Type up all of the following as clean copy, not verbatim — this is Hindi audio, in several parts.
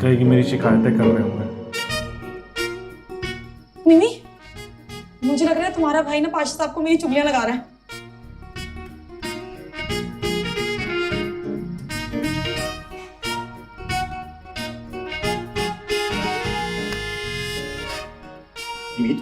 कहेगी मेरी शिकायतें कर रहे होंगे। मिमी, मुझे लग रहा है तुम्हारा भाई ना पाशा साहब को मेरी चुगलियां लगा रहा है।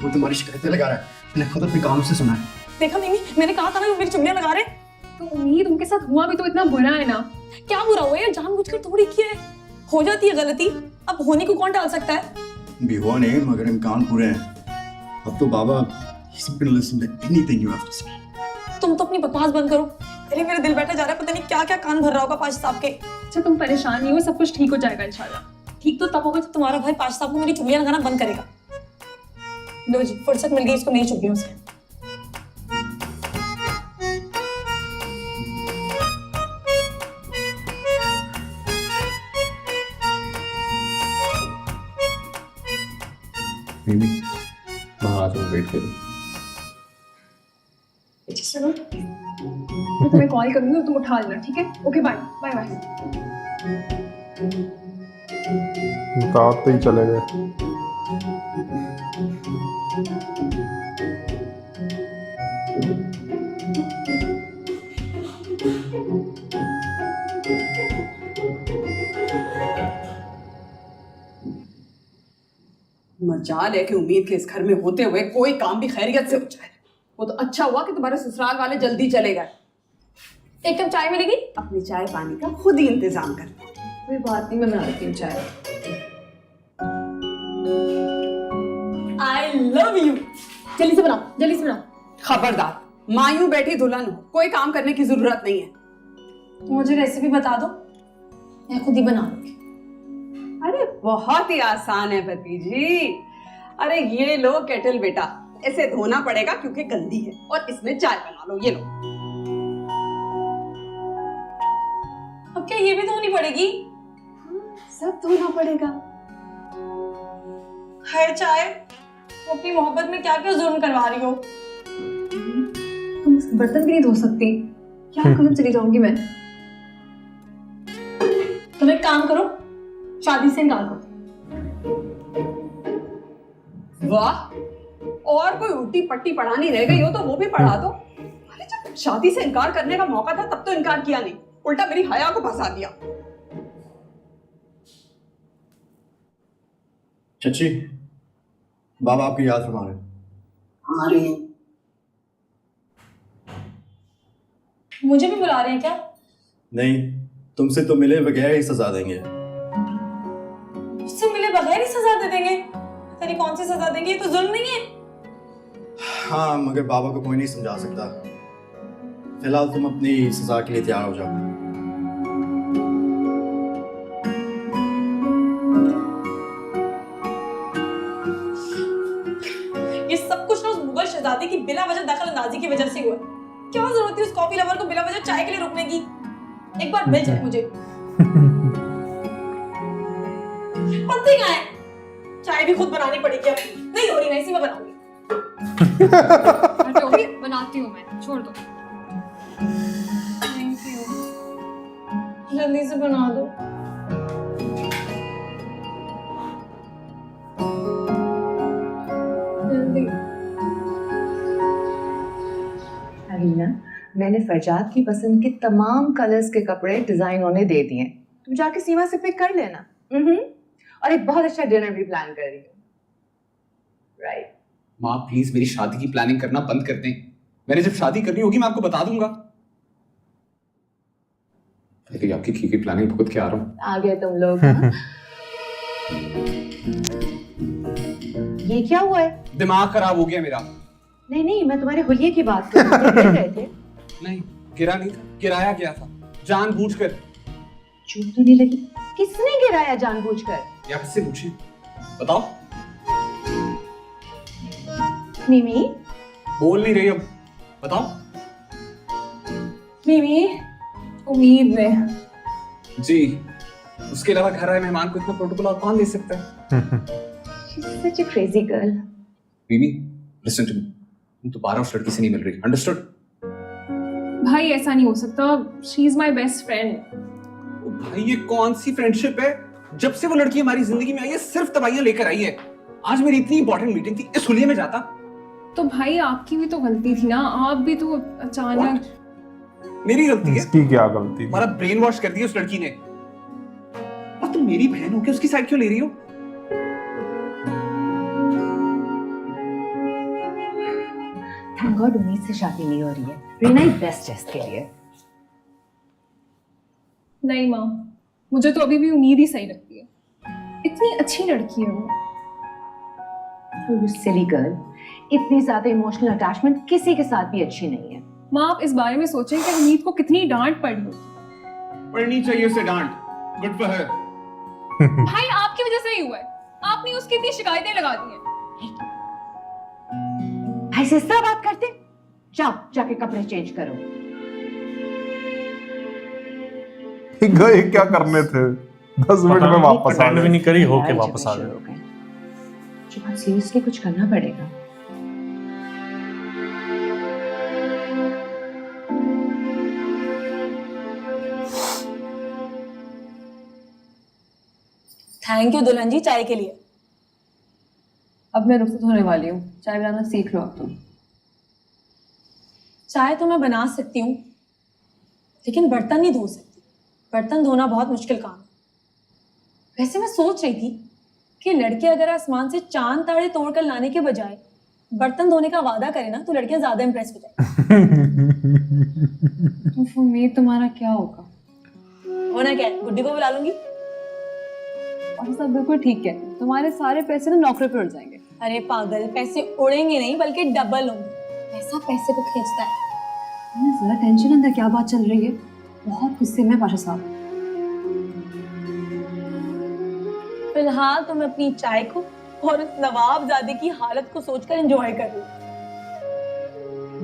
वो तुम्हारी शिकायतें लगा रहा है। मैंने खुद अपने कानों से सुना है। देखा मिमी, मैंने कहा था ना वो मेरी चुगलियां लगा रहे हैं। तो उम्मीद उनके साथ हुआ भी तो इतना बुरा है ना। क्या बुरा हुआ यार, जानबूझकर थोड़ी किया है। हो जाती है गलती, अब होने को कौन टाल सकता है। भी हुआ नहीं, मगर इम्कान पूरे हैं। अब तो बाबा he's not gonna listen to anything you have to say. तुम तो अपनी बकवास बंद करो। पहले मेरा दिल बैठा जा रहा है, पता नहीं क्या क्या कान भर रहा होगा पाशा साहब के। अच्छा तुम परेशान नहीं हो, सब कुछ ठीक हो जाएगा इंशाल्लाह। ठीक तो तब होगा जब तुम्हारा भाई पाशा साहब को मेरी चुगलियां लगाना बंद करेगा। लो जी, फुर्सत मिल गई इसको मेरी चुगलियों से। मिमी बाहर आ जाओ, वेट करो। सुनो, मैं तुम्हें कॉल करूंगी और तुम उठा लेना, ठीक है? Okay bye bye bye. बताते ही चले गए। मजाल है कि उम्मीद के इस घर में होते हुए कोई काम भी खैरियत से हो जाए। वो तो अच्छा हुआ कि तुम्हारे ससुराल वाले जल्दी चले गए। एक कप चाय मिलेगी? अपनी चाय पानी का खुद ही इंतजाम कर। कोई बात नहीं, मैं बना देती हूँ चाय। I love you. जल्दी से बनाओ, जल्दी से बनाओ। खबरदार, मायूं बैठी दुल्हन हो, कोई काम करने की जरूरत नहीं है। तो मुझे रेसिपी बता दो, मैं खुद ही बना लूंगी। अरे बहुत ही आसान है भतीजी। अरे ये लो केटल बेटा, इसे धोना पड़ेगा क्योंकि गंदी है, और इसमें चाय बना लो। ये लो। अब क्या ये भी धोनी पड़ेगी? सब धोना पड़ेगा। हाय चाय, तुम अपनी मोहब्बत में क्या क्या जुर्म करवा रही हो। तुम बर्तन भी नहीं धो सकती, क्या करूँ? चली जाऊंगी मैं। तुम एक काम करो, शादी से इनकार करो। वाह, और कोई उल्टी पट्टी पढ़ानी रह गई हो तो वो भी पढ़ा दो। अरे जब शादी से इनकार करने का मौका था तब तो इनकार किया नहीं, उल्टा मेरी हया को फंसा दिया। चची, बाबा आपकी याद फरमा रहे हैं। हमारी मुझे भी बुला रहे हैं क्या? नहीं, तुमसे तो मिले बगैर ही सजा देंगे। उससे मिले बगैर ही सजा दे देंगे? पता नहीं कौन सी सजा देंगे, ये तो जुल्म नहीं है? हाँ, मगर बाबा को कोई नहीं समझा सकता। फिलहाल तुम अपनी सजा के लिए तैयार हो जाओ। ये सब कुछ ना उस मुगल शहजादी की बिला वजह दखल अंदाजी की वजह से हुआ। क्या जरूरत थी उस कॉफी लवर को बिला वजह चाय के लिए रुकने की? एक बार मिल जाए मुझे। पत्ती कहाँ है? चाय भी खुद बनानी पड़ेगी अब। नहीं हो रही, वैसे मैं बनाऊंगी। हटो, बनाती हूँ मैं, छोड़ दो। Thank you. जल्दी से बना दो। जल्दी। अलीना, मैंने फरजाद की पसंद के तमाम कलर्स के कपड़े डिजाइन उन्हें दे दिए। तुम जाके सीमा से पिक कर लेना। और एक बहुत अच्छा डिनर भी प्लान कर रही हूँ। राइट। माँ प्लीज मेरी शादी की प्लानिंग करना बंद कर दें। मैंने जब शादी करनी होगी मैं आपको बता दूंगा। लेकिन आपकी की प्लानिंग खुद के आ रहा हूँ। आ गए तुम लोग। हाँ? ये क्या हुआ है? दिमाग खराब हो गया मेरा। नहीं नहीं, मैं तुम्हारे हुलिये की बात कर रहे थे। नहीं, गिरा नहीं था, गिराया गया था जानबूझकर। चोट तो नहीं लगी? किसने गिराया जानबूझकर? या किससे पूछे, बताओ। मिमी बोल नहीं रही अब, बताओ। मिमी, उम्मीद ने। जी, उसके अलावा घर आए मेहमान को इतना प्रोटोकॉल और कौन दे सकता है? She's such a crazy girl. Bibi, listen to me. तुम दोबारा उस लड़की से नहीं मिल रही, अंडरस्टूड? भाई ऐसा नहीं हो सकता, she is my best friend. भाई ये कौन सी फ्रेंडशिप है? जब से वो लड़की हमारी जिंदगी में आई है सिर्फ तबाहियां लेकर आई है। आज मेरी इतनी इंपॉर्टेंट मीटिंग थी, इस हुलिये में जाता। तो भाई आपकी भी तो गलती थी ना, आप भी तो अचानक। मेरी गलती है? इसकी क्या गलती थी? हमारा ब्रेन वॉश कर दिया उस लड़की ने। और तुम मेरी बहन हो के उसकी साइड क्यों ले रही हो? थैंक गॉड उम्मीद से शादी नहीं हो रही है। रीना ही बेस्ट है इसके लिए। नहीं माँ, मुझे तो अभी भी उम्मीद ही सही लगती है। इतनी अच्छी लड़की है वो। You silly girl, इतनी ज्यादा इमोशनल अटैचमेंट किसी के साथ भी अच्छी नहीं है। माँ आप इस बारे में सोचें कि उम्मीद को कितनी डांट पड़ी होगी। पढ़नी चाहिए उसे डांट। Good for her. भाई आपकी वजह से ही हुआ है, आपने उसकी इतनी शिकायतें लगा दी हैं। भाई से इस तरह बात करते? जाओ जाके कपड़े चेंज करो। गए क्या करने थे? 10 मिनट में वापस आ अटेंड भी गए। नहीं करी, होके यार, वापस आ जब गए। शुरू हो गए। मुझे बहुत सीरियसली कुछ करना पड़ेगा। थैंक यू दुल्हन जी चाय के लिए। अब मैं रुखसत होने वाली हूँ, चाय बनाना सीख लो अब तुम। चाय तो मैं बना सकती हूँ, लेकिन बर्तन नहीं धो सकती। बर्तन धोना बहुत मुश्किल काम है। वैसे मैं सोच रही थी कि लड़के अगर आसमान से चांद तारे तोड़कर लाने के बजाय बर्तन धोने का वादा करें ना, तो लड़कियां ज्यादा इंप्रेस हो जाए। तो उम्मीद तुम्हारा क्या होगा? होना क्या है, गुड्डी को बुला लूंगी। और सब बिल्कुल ठीक है, तुम्हारे सारे पैसे ना नौकरी पे उड़ जाएंगे। अरे पागल, पैसे उड़ेंगे नहीं बल्कि डबल होंगे। पैसा पैसे को खींचता है। जरा टेंशन अंदर क्या बात चल रही है? बहुत गुस्से में पाशा साहब। फिलहाल तो मैं अपनी चाय को और उस नवाबजादे की हालत को सोचकर एंजॉय कर रही हूँ।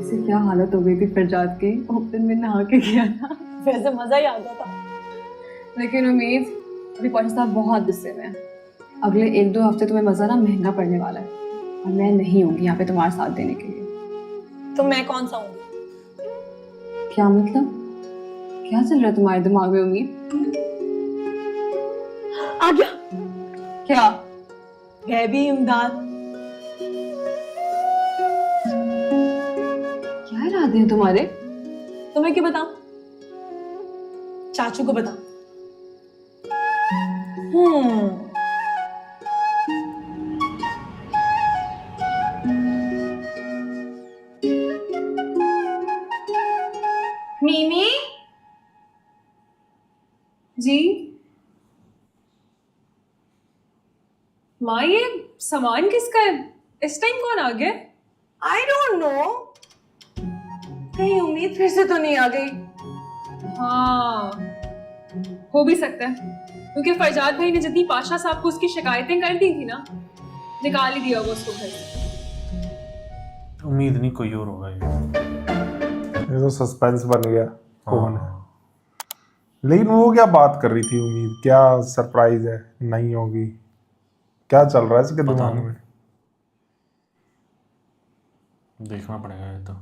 इससे क्या हालत हो गई थी फरजाद के ओपन में नहा के गया था। वैसे मजा ही आ गया था। लेकिन उम्मीद, अभी पाशा साहब बहुत गुस्से में हैं। अगले 1-2 हफ्ते तुम्हें मजा ना महंगा पड़ने वाला है, और मैं नहीं होंगी यहाँ पे तुम्हारा साथ देने के लिए। तो मैं कौन सा हूँ? क्या मतलब? क्या चल रहा है तुम्हारे दिमाग में उम्मीद? आ गया क्या? गैबी इमदाद। क्या इरादे हैं तुम्हारे? तुम्हें क्यों बताऊं? चाचू को बताऊं। मीमी जी, माँ ये सामान किसका है? इस टाइम कौन आ गया? आई डोंट नो, कहीं उम्मीद फिर से तो नहीं आ गई। हाँ, हो भी सकता है, क्योंकि फरजाद भाई ने जितनी पाशा साहब को उसकी शिकायतें कर दी थी ना, निकाल ही दिया वो उसको घर से। उम्मीद नहीं, कोई और होगा ये तो सस्पेंस बन गया। कौन है? हाँ। लेकिन वो क्या बात कर रही थी उम्मीद? क्या सरप्राइज है? नहीं होगी? क्या चल रहा है इसके पता दिमाग नहीं। में? देखना पड़ेगा ये तो।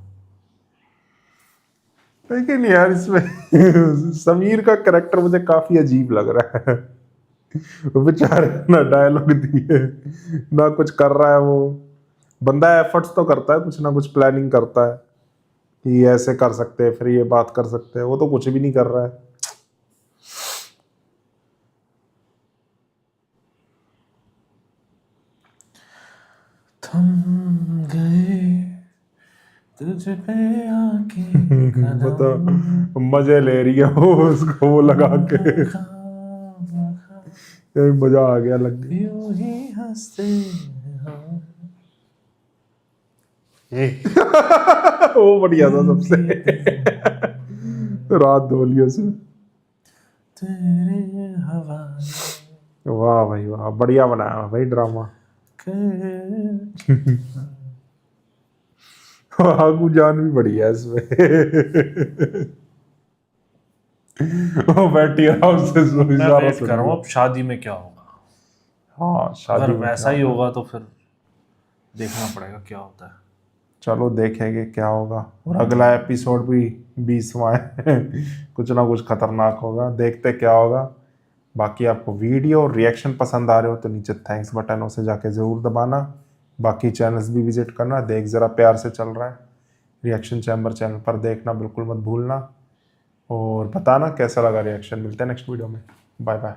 लेकिन यार इसमें समीर का कैरेक्टर मुझे काफी अजीब लग रहा है। वो बेचारे ना डायलॉग दिए ना कुछ कर रहा है। वो बंदा एफर्ट्स तो करता है, कुछ ना कुछ प्लानिंग करता है कि ऐसे कर सकते हैं, फिर ये बात कर सकते हैं। वो तो कुछ भी नहीं कर रहा है। थम गए तुझ पे आके बता, मजे ले रही है वो, उसको वो लगा के मजा आ गया, लग गया। यूं ही हंसते हैं। ये वो बढ़िया था सबसे। रात धो ली उसने। तेरे हवाले वाह भाई वाह, बढ़िया बनाया भाई ड्रामा। कर आगू जान भी बढ़िया है इसमें। वो बैठी आराम से मैं इशारा वेट सुन कर रहा हूँ रही। अब शादी में क्या होगा। हाँ शादी अगर में वैसा क्या ही होगा? होगा तो फिर देखना पड़ेगा क्या होता है। चलो देखेंगे क्या होगा। और अगला एपिसोड भी 20वां है। कुछ ना कुछ खतरनाक होगा, देखते क्या होगा। बाकी आपको वीडियो और रिएक्शन पसंद आ रहे हो तो नीचे थैंक्स बटन उसे जाके ज़रूर दबाना। बाकी चैनल्स भी विजिट करना, देख ज़रा प्यार से चल रहा है। रिएक्शन चैम्बर चैनल पर देखना बिल्कुल मत भूलना और बताना कैसा लगा रिएक्शन। मिलते हैं नेक्स्ट वीडियो में। Bye bye.